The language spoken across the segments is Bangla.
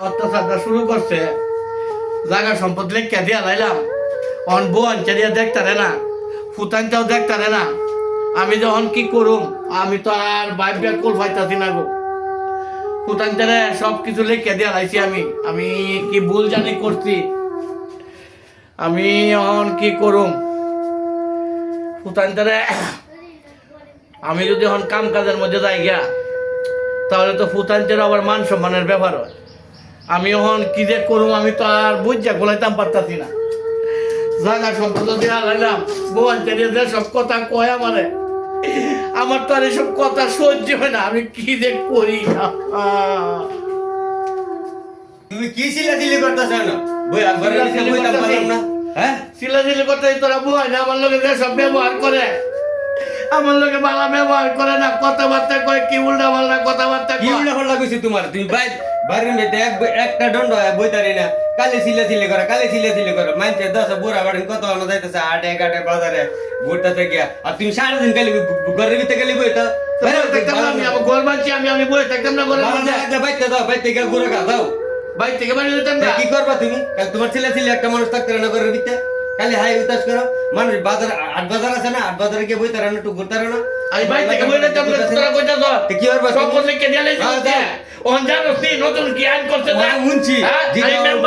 অত্যাচারটা শুরু করছে, জায়গা সম্পদ লেখা দিয়া লাইলাম, অন বোন চারিয়া দেখতারে না, ফুতানটাও দেখতারে না। আমি যখন কি করুম, আমি তো আর বাইক কোল পাইতাছি না গো। ফুতানটারে সব কিছু লেখা দিয়া লাইছি। আমি কি ভুল জানি করছি, আমি এখন কি করুম ফুতানটারে। আমি যদি এখন কাম কাজের মধ্যে যাই গিয়া, তাহলে তো ফুতানটারে আবার মান সম্মানের ব্যাপার হয়। আমি এখন কি যে করুম, আমি তো আর বুঝা গোলাইতাম পারতাছি না। জায়গা সম্পদ দিয়া লাইলাম, বোন চারিয়া যে সব কথা কয় আমারে, আমার তো আর এসব কথা সহ্য হয় না। আমি কি যে করি। তুমি কি চিল্লাচিল্লি করতেছ না? বই একবার বইতাম পারলাম না। হ্যাঁ, চিল্লাচিল্লি করতে তোরা বই না, আমার লোকে যে সব ব্যবহার করে, আমার লোকে ভালো ব্যবহার করে না, কথাবার্তা কয় কি উল্টা পাল্টা কথাবার্তা কি কয়। উল্টা পাল্টা কইছি তোমার? তুমি বাড়ির মেয়েতে একটা দণ্ড বইতারি না, কালে চিল্লাচিল্লি করে, কালে চিল্লাচিল্লি করে। মানছে 10 বুড়া বাড়ি কত আনো যাইতেছে, 8 বাজারে ঘুরতেছে গিয়া, আর তুমি সারাদিন খালি ঘরের ভিতরে খালি বইতো। আমি আমার ঘর বাঁচি, আমি বই থাকতাম না ঘরে। বাইতে দাও, বাইতে গিয়া ঘুরে গা দাও। বাইর থেকে বাড়ি যেতাম না। কি করবা তুমি? তোমার ছেলে একটা মানুষ থাকতে না ঘরের ভিতরে, খালি হাই উতাস করো। মানুষ বাজার 8 বাজার আছে না, 8 বাজারে গিয়ে বইতে রান্না একটু ঘুরতে রান্না। আমি বাইর থেকে বই যেতাম না, তোরা কইতাছ কি করবা? সব লিখে দিলে ওন জানো তুই নতুন কি আইন করছে না মুনছি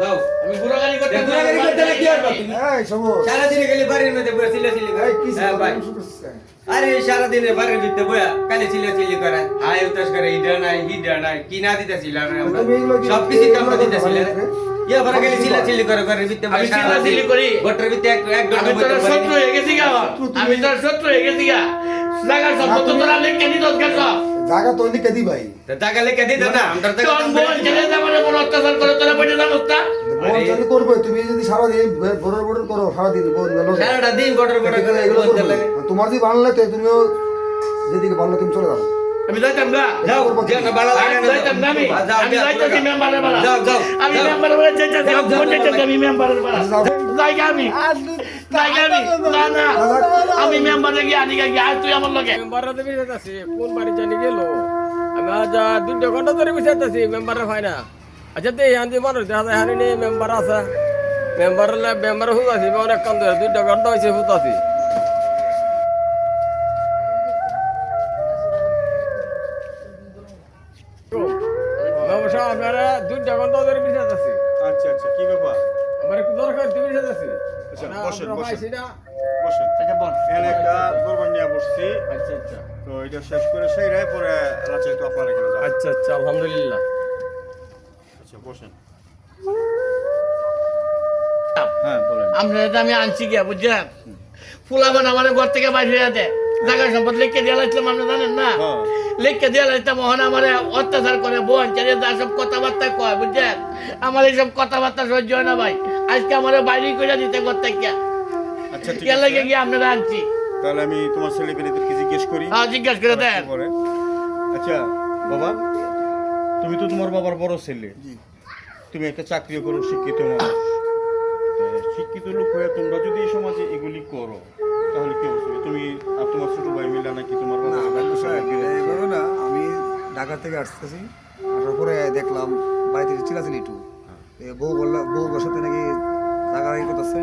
দাও। আমি ঘোরাগাড়ি করতে ঘোরাঘুরি করতে না, কি করবা তুমি? এই সবুজ, সারাদিনে খালি বাড়ির মধ্যে বসে চিল্লাচিল্লি করে। এই কি হ্যাঁ ভাই, শুনছিস? আরে সারাদিনে বাড়ির ভিতরে বয়া খালি চিল্লাচিল্লি করে, হাই উতাস করে, হিডা নাই হিডা নাই, কি না দিতেছিলাম আমরা সব কিছু তো আমরা দিতেছিলাম। ইয়া বড় খালি চিল্লাচিল্লি করে ঘরের ভিতরে। আমি চিল্লাচিল্লি করি, ঘরের ভিতরে এক আমি তোর শত্রু হয়ে গেছি গা, আমি তোর শত্রু হয়ে গেছি গা। জায়গা সম্পদ তোরা লিখে দিতস কেন? জায়গা তো লিখে দি ভাই, টাকা লেখা দিত না আমরা তো তোর বোন ছেলে জামানে কোন অত্যাচার করে তোরা বইতে জানোস না? বল চালু করবে। তুমি যদি সারাদিন বড় বড় করো, সারাদিন বল গেল সারাটা দিন বড় বড় করে এগুলো বলতে করবে। লাগে। তোমার যদি ভালো লাগে তুমিও যেদিকে ভালো লাগে তুমি চলে যাও। আমি যাইতাম না, যাও যাও না, ভালো লাগে না, যাইতাম না। আমি যাইতাছি মেম্বারের বাড়া। যাও যাও আমি মেম্বারের বাড়া যাইতাছি, আমি ফোন যাইতাছি, আমি মেম্বারের বাড়া জায়গা আমি না না, আমি মেম্বারে গিয়ে আনি গিয়ে আয় তুই আমার লগে। মেম্বাররা বিছাইতাছি, কোন বাড়ি জানি গেল। আমি আজ 2 ঘন্টা ধরে বিছাইতাছি, মেম্বারে হয় না। আচ্ছা তো এখান দিয়ে মানুষ দেখা যায় হানি নেই, মেম্বার আছে, মেম্বার হুতাছি অনেক কান ধরে 2 ঘন্টা হয়েছে হুতাছি। ব্যবসা আপনারা 2 ঘন্টা ধরে বিছাইতাছি। আচ্ছা আচ্ছা, কি ব্যাপার? আমার একটু দরকার, তুমি বিছাইতাছি। আচ্ছা, না, বসেন, আমরা বসেন। পাইছি না। বসেন। আচ্ছা বল। এখানে একটা দরবার নিয়ে বসছি, আচ্ছা আচ্ছা তো এটা শেষ করে সেই রায় পরে রাতে তো আপনার এখানে যাবো। আচ্ছা আচ্ছা, আলহামদুলিল্লাহ। আচ্ছা বসেন। হ্যাঁ বলেন। আমি আনছি গিয়া বুঝছেন, ফুলাবান আমার ঘর থেকে বাইরে হয়ে যায়, জায়গা সম্পদ লিখে দিয়ে লাইছিলাম, আপনি জানেন না? হ্যাঁ। লিখে দিয়ে লাইতাম, ওখানে আমার অত্যাচার করে, বোন চারিয়ে যা সব কথাবার্তা কয় বুঝছেন। আমার এইসব কথাবার্তা সহ্য হয় না ভাই। আজকে আমার বাইরে করে দিতে ঘর থেকে, আচ্ছা ঠিক কে আছে, লেগে গিয়ে আপনারা আনছি। তাহলে আমি তোমার ছেলেপেলেদেরকে জিজ্ঞেস করি। হ্যাঁ জিজ্ঞাসা করে দেন। পরে। আচ্ছা বাবা, তুমি তো তোমার বাবার বড় ছেলে, তুমি একটা চাকরিও করো, শিক্ষিত মানুষ। শিক্ষিত লোক হয়ে তোমরা যদি এই সমাজে এগুলি করো তাহলে কি অবস্থা? তুমি আর তোমার ছোট ভাই মিলে নাকি তোমার না বাবার ব্যাপার সাহেব, এইভাবে না। আমি ঢাকা থেকে আসতেছি, আসার পরে দেখলাম বাড়িতে চিলাচিলি একটু। বউ বললো, বউর সাথে নাকি রাগারাগি করতেছে।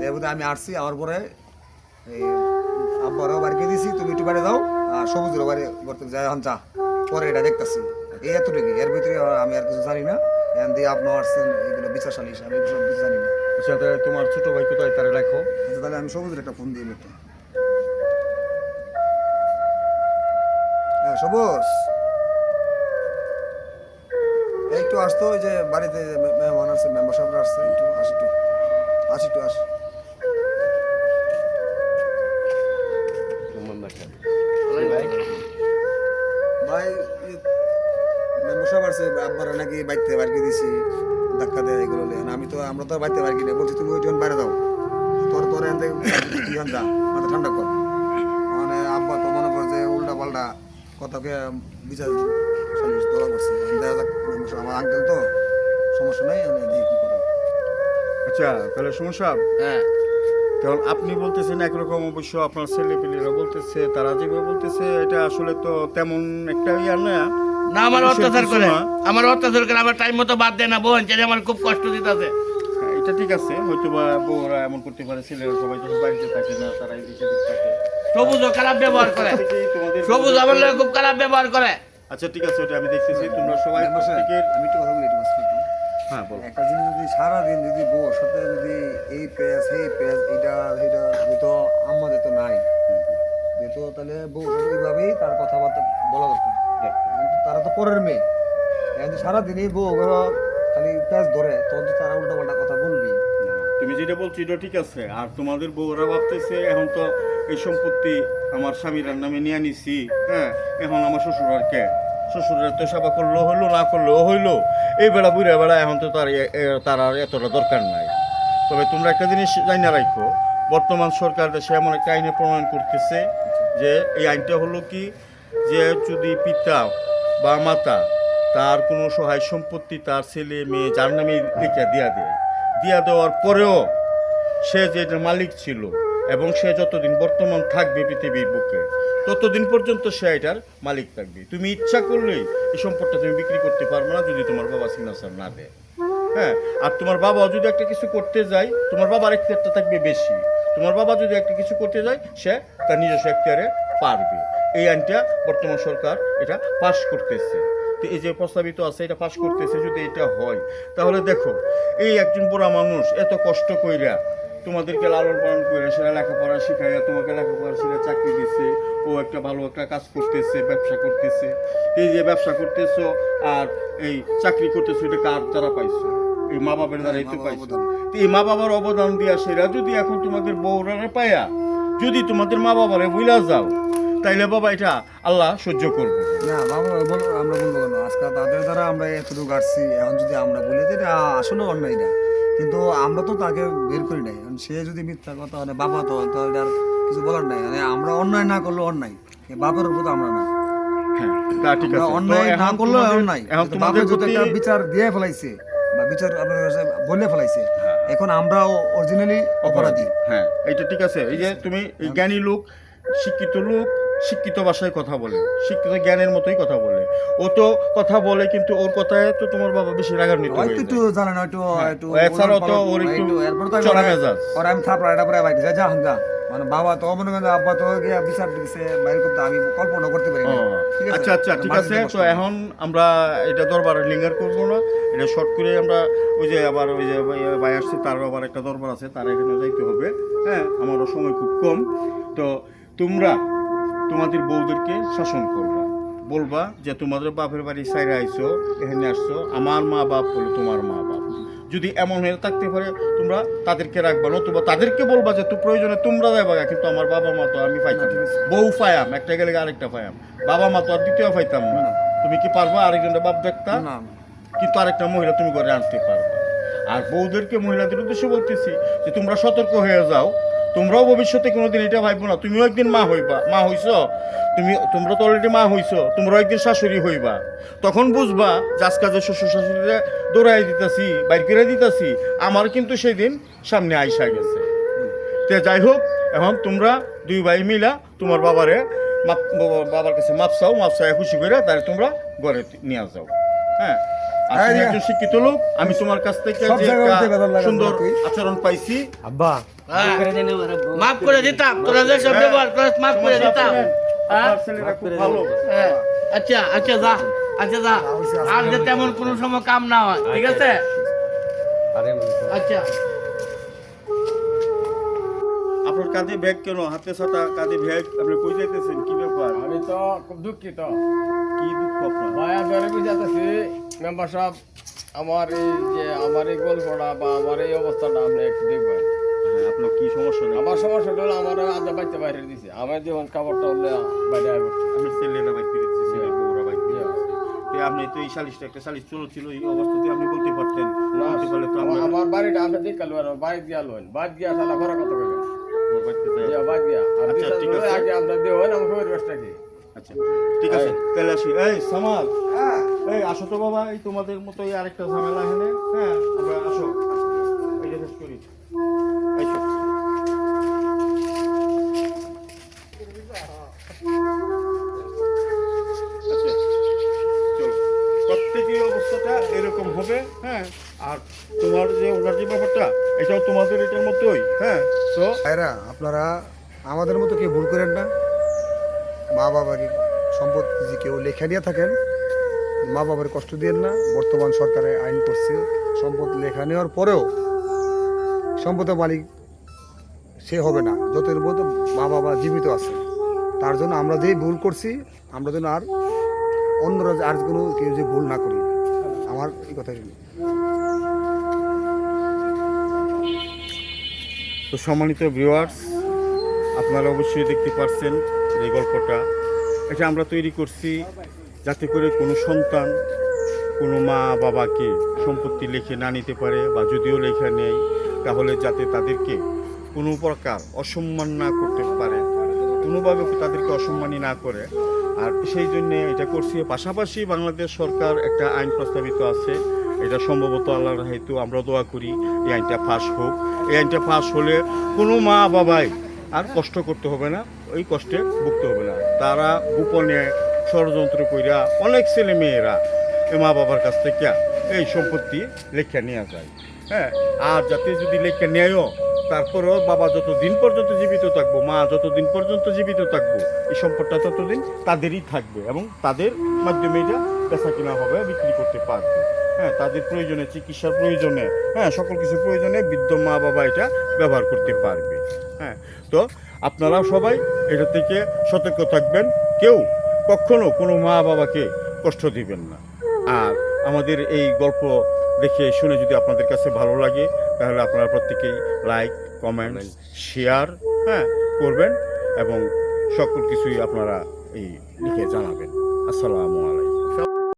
এর মধ্যে আমি আসছি, আমার পরে এই আব্বারও বাড়িকে দিয়েছি, তুমি একটু বাড়ি যাও, আর সবুজেরও বাড়ি করতে যাই এখন চা। পরে এটা দেখতেছি এই এতটুকু, এর ভিতরে আমি আর কিছু জানি না। এখান দিয়ে আপনি আসছেন, এগুলো বিচার সালিশ, আমি সব কিছু জানি না। আচ্ছা তাহলে তোমার ছোট ভাই কোথায়, তারা রাখো। আচ্ছা তাহলে আমি সবুজের একটা ফোন দিই একটা। হ্যাঁ সবুজ, এই একটু আসতো, ওই যে বাড়িতে মেহমান আসছে, মেম্বার সাহেবরা আসছে, একটু আসি, একটু আসি। ভাই মেম্বার সাহেব আসছে, আব্বারা নাকি বাইতে বাড়ি দিছি, ধাক্কা দেয় এগুলো লেন। আমরা তো বাইতে বাড়ি না, বলছি তুমি ওই জন বাইরে যাও, তোর এখান থেকে যা, মাথা ঠান্ডা কর। মানে আব্বা তো মনে করে যে উল্টা পাল্টা কথাকে বিচার সালিশ ধরা করছে। দেখা যাক, আমার আঙ্কেল তো সমস্যা নেই, আমি দেখি কি করে। আচ্ছা তাহলে সমস্যা, হ্যাঁ কারণ আপনি বলতেছেন একরকম, অবশ্য আপনার ছেলেপেলেরা বলতেছে, তারা যেভাবে বলতেছে এটা আসলে তো তেমন একটা ইয়া না। না আমার কিসের অত্যাচার কিছু করে, না। আমার অত্যাচার করে, আমার টাইম মতো বাদ দেয় না, বোন ছেলে আমার খুব কষ্ট দিতেছে। হ্যাঁ, এটা ঠিক আছে, হয়তো বা বউরা এমন করতে পারে, ছেলেরা সবাই যখন বাড়িতে থাকে না, তারা এই দিকে থাকে। সবুজও খারাপ ব্যবহার করে, থেকেই তোমাদের সবুজ আমার লগে খুব খারাপ ব্যবহার করে। আচ্ছা ঠিক আছে, ওটা আমি দেখতেছি। তোমরা সবাই মেম্বার সাহেব, প্রত্যেকের আমি একটু কথা বলি একটু মাঝখানে একটু। হ্যাঁ বল। একটা জিনিস যদি সারাদিন যদি বউর সাথে যদি এই পেঁয়াজ এই পেঁয়াজ এইটা এইটা যেহেতু আমাদের তো নাই, যেহেতু তাহলে বউর সাথে এইভাবেই তার কথাবার্তা বলা দরকার। কিন্তু তারা তো পরের মেয়ে, এখন যদি সারাদিনই বউ খালি পেঁয়াজ ধরে তখন তো তারা উল্টা পাল্টা কথা বলবি। তুমি যেটা বলছো এটা ঠিক আছে, আর তোমাদের বউরা ভাবতেছে এখন তো এই সম্পত্তি আমার স্বামীর নামে নিয়ে নিছি, হ্যাঁ এখন আমার শ্বশুর আর কে, শ্বশুরের তো সেবা করলেও হইলো, না করলেও হইলো, এই বেড়া বুড়া বেড়া এখন তো তার আর এতটা দরকার নাই। তবে তোমরা একটা জিনিস জানিয়ে রাখো, বর্তমান সরকার দেশে এমন একটা আইনে প্রণয়ন করতেছে যে এই আইনটা হলো কি, যে যদি পিতা বা মাতা তার কোনো সহায় সম্পত্তি তার ছেলে মেয়ে যার নামে লিখে দিয়া দেওয়ার পরেও সে যে এটার মালিক ছিল এবং সে যতদিন বর্তমান থাকবে পৃথিবীর বুকে ততদিন পর্যন্ত সে এটার মালিক থাকবে। তুমি ইচ্ছা করলেই এই সম্পদটা তুমি বিক্রি করতে পারবে না যদি তোমার বাবা সিগনেচার না দেয়। হ্যাঁ, আর তোমার বাবা যদি একটা কিছু করতে যায়, তোমার বাবার এখতিয়ারটা থাকবে বেশি। তোমার বাবা যদি একটা কিছু করতে যায়, সে তার নিজস্ব এখতিয়ারে পারবে। এই আইনটা বর্তমান সরকার এটা পাশ করতেছে। তো এই যে প্রস্তাবিত আছে এটা পাশ করতেছে, যদি এটা হয় তাহলে দেখো এই একজন বুড়া মানুষ এত কষ্ট কইরা তোমাদেরকে লালন পালন করে সেটা লেখাপড়া শিখাইয়া তোমাকে লেখাপড়া শিখে চাকরি দিচ্ছে, ও একটা ভালো একটা কাজ করতেছে, ব্যবসা করতেছে। এই যে ব্যবসা করতেছো আর এই চাকরি করতেছো, এটা কার দ্বারা পাইছো? এই মা বাবার দ্বারাই তো পাইছো। তো এই মা বাবার অবদান দিয়া সেরা যদি এখন তোমাদের বউরা পায়া যদি তোমাদের মা বাবারে বুইলা যাও, তাইলে বাবা এটা আল্লাহ সহ্য করবো না বাবা আমরা বলবো কেন, আজকাল তাদের দ্বারা আমরা এতটুকু আসছি, এখন যদি আমরা বলি যে এটা আসলে অন্যায় না, কিন্তু আমরা তো তাকে বের করি নাই। এখন সে যদি মিথ্যা কথা মানে বাবা তো এটার কিছু বলার নাই, মানে আমরা অন্যায় না করলে অন্যায়, বাপের উপর তো আমরা না। হ্যাঁ তা ঠিক আমরা আছে। তো অন্যায় না এখন করলে তোমাদের- অন্যায়, এখন কিন্তু তোমাদের বাপের যদি প্রতি- একটা বিচার দিয়ে ফেলাইছে বা বিচার আপনার কাছে বলে ফেলাইছে, এখন আমরা অরিজিনালি অপরাধী। হ্যাঁ এটা ঠিক আছে। এই যে তুমি এই জ্ঞানী লোক, শিক্ষিত লোক শিক্ষিত ভাষায় কথা বলে, শিক্ষিত জ্ঞানের মতোই কথা বলে। ও তো কথা বলে কিন্তু ওর কথায় তো তোমার বাবা বেশি রাগান্বিত হয়ে হয়তো একটু যায়। জানে না, একটু একটু এছাড়াও তো ওর একটু চড়া মেজাজ। ওর আমি থাপড়া এটা পরে বাইরে যা হাঙ্গা, মানে বাবা তো মনে করেন আব্বা তো গিয়া বিচার দিছে বাইরে করতে, আমি কল্পনা করতে পারি ও, না। ঠিক আছে? আচ্ছা আচ্ছা ঠিক মাটিতে আছে। বসে তো এখন আমরা এটা দরবারে লিঙ্গার করবো না, এটা শর্ট করে আমরা ওই যে আবার ওই যে ভাই আসছে তার আবার একটা দরবার আছে, তার এখানে যাইতে হবে। হ্যাঁ আমারও সময় খুব কম। তো তোমরা তোমাদের বউদেরকে শাসন করবা, বলবা যে তোমাদের বাপের বাড়ি সাইরে আইছো, এখানে আসছো, আমার মা বাপ হলো তোমার মা বাপ। যদি এমন হয়ে থাকতে পারে তোমরা তাদেরকে রাখবা, নতুবা তাদেরকে বলবা যে তো প্রয়োজনে তোমরা যাইবা, কিন্তু আমার বাবা মা তো আমি পাইতাম না। বউ পায়াম একটা গেলে আরেকটা পায়াম, বাবা মা তো আর দ্বিতীয় পাইতাম না। তুমি কি পারবা আরেকজনের বাপ দেখতা? না, না। কিন্তু আরেকটা মহিলা তুমি ঘরে আনতে পারবা। আর বউদেরকে মহিলাদের উদ্দেশ্যে বলতেছি যে তোমরা সতর্ক হয়ে যাও, তোমরাও ভবিষ্যতে কোনোদিন এটা ভাববো না। তুমিও একদিন মা হইবা, মা হইছো তোমরা তো অলরেডি মা হইছো, তোমরাও একদিন শাশুড়ি হইবা। তখন বুঝবা যে আজকাল যে শ্বশুর শাশুড়িরা দৌড়াই দিতেছি, বাইর করে দিতেছি, আমার কিন্তু সেই দিন সামনে আইসা গেছে। তো যাই হোক, এখন তোমরা দুই ভাই মিলা তোমার বাবার কাছে মাপ চাও খুশি করে তাহলে তোমরা ঘরে নিয়ে যাও। হ্যাঁ, আর তুমি একজন শিক্ষিত লোক, আমি তোমার কাছ থেকে সব যে জায়গায় একটা উল্টে কথা লাগানো সুন্দর তুই। আচরণ পাইছি, আব্বা হ্যাঁ, করে দেন ওরা বউ। মাফ করে দিতাম, তোরা যে সব ব্যবহার করে মাফ করে দিতাম। হ্যাঁ আমার ছেলেরা খুব ভালো। হ্যাঁ, আচ্ছা আচ্ছা যা, আচ্ছা যা, আর যে তেমন কোনো সময় কাম না হয়, ঠিক আছে? আরে আচ্ছা আপনার কাঁধে ব্যাগ কেন, হাতে ছাতা কাঁধে ব্যাগ, আপনি কই যাইতেছেন, কি ব্যাপার, আমি তো খুব দুঃখিত কি দুঃখ আপনার? ভাইয়া ধরে বুঝাতেছি মেম্বার সাহেব, আমার এই গল্পটা বা আমার এই অবস্থাটা আপনি একটু দেখবেন। হ্যাঁ, আপনার কি সমস্যা নেই? আমার সমস্যা হলো আমার আধা বাইতে বাইরে দিছে, আমার যখন খাবারটা হলে বাইরে আয় করছে। আমি ছেলেরা বাইক করে দিচ্ছি, ছেলের বউরা বাইক করে দিচ্ছে। তো আপনি তো এই সালিশটা একটা সালিশ চলছিল, এই অবস্থাতে আপনি বলতে পারতেন, বলতে পারলে তো আমরা আমার বাড়িটা আপনি দেখে লোন, বাইরে গিয়া লোন, বাইরে গিয়া সালা ভরা কত করে ওর বাড়িতে যাই। বাইরে গিয়া আর আচ্ছা, ঠিক আছে। আগে আমরা দেওয়া আমার পরিবেশটা কি আচ্ছা ঠিক আছে, তাহলে আসি। এই সামাল, এই আসো তো বাবা, এই তোমাদের মতো এই আরেকটা ঝামেলা এখানে। হ্যাঁ আমরা আসো, এই যে শেষ করি। আইসো। আচ্ছা চল। আর তোমার যে ওনার যে ব্যাপারটা এটাও তোমাদের এটার মতোই, হ্যাঁ। তো ভাইরা আপনারা আমাদের মতো কেউ ভুল করেন না। মা বাবাকে সম্পদ যদি কেউ লেখা নিয়ে থাকেন, মা বাবার কষ্ট দিয়েন না। বর্তমান সরকারে আইন করছে সম্পদ লেখা নেওয়ার পরেও সম্পদের মালিক সে হবে না যতদিন পর্যন্ত মা বাবা জীবিত আছে। তার জন্য আমরা যেই ভুল করছি আমরা যেন আর অন্যরা আর কোনো কেউ যে ভুল না করি, আমার এই কথাই। তো সম্মানিত ভিউয়ার্স, আপনারা অবশ্যই দেখতে পাচ্ছেন এই গল্পটা। এটা আমরা তৈরি করছি যাতে করে কোনো সন্তান কোনো মা বাবাকে সম্পত্তি লিখে না নিতে পারে, বা যদিও লেখা নেয় তাহলে যাতে তাদেরকে কোনো প্রকার অসম্মান না করতে পারে, কোনোভাবে তাদেরকে অসম্মানী না করে। আর সেই জন্যে এটা করছি। পাশাপাশি বাংলাদেশ সরকার একটা আইন প্রস্তাবিত আছে, এটা সম্ভবত আল্লাহর হেতু আমরা দোয়া করি এই আইনটা পাস হোক। এই আইনটা পাস হলে কোনো মা বাবাই আর কষ্ট করতে হবে না, ওই কষ্টে ভুগতে হবে না। তারা গোপনে ষড়যন্ত্র কইরা অনেক ছেলে মেয়েরা এই মা বাবার কাছ থেকে এই সম্পত্তি লেখা নেওয়া যায়, হ্যাঁ। আর যাতে যদি লেখা নেয়ও তারপরেও বাবা যতদিন পর্যন্ত জীবিত থাকবো, মা যতদিন পর্যন্ত জীবিত থাকবো, এই সম্পদটা ততদিন তাদেরই থাকবে এবং তাদের মাধ্যমে এটা বেচা কিনা হবে, বিক্রি করতে পারবে, হ্যাঁ। তাদের প্রয়োজনে, চিকিৎসার প্রয়োজনে, হ্যাঁ, সকল কিছু প্রয়োজনে বৃদ্ধ মা বাবা এটা ব্যবহার করতে পারবে, হ্যাঁ। তো আপনারাও সবাই এটা থেকে সতর্ক থাকবেন, কেউ কখনো কোনো মা বাবাকে কষ্ট দিবেন না। আর আমাদের এই গল্প দেখে শুনে যদি আপনাদের কাছে ভালো লাগে তাহলে আপনারা প্রত্যেকেই লাইক, কমেন্ট, শেয়ার, হ্যাঁ, করবেন এবং সকল কিছুই আপনারা এই লিখে জানাবেন। আসসালামু আলাইকুম।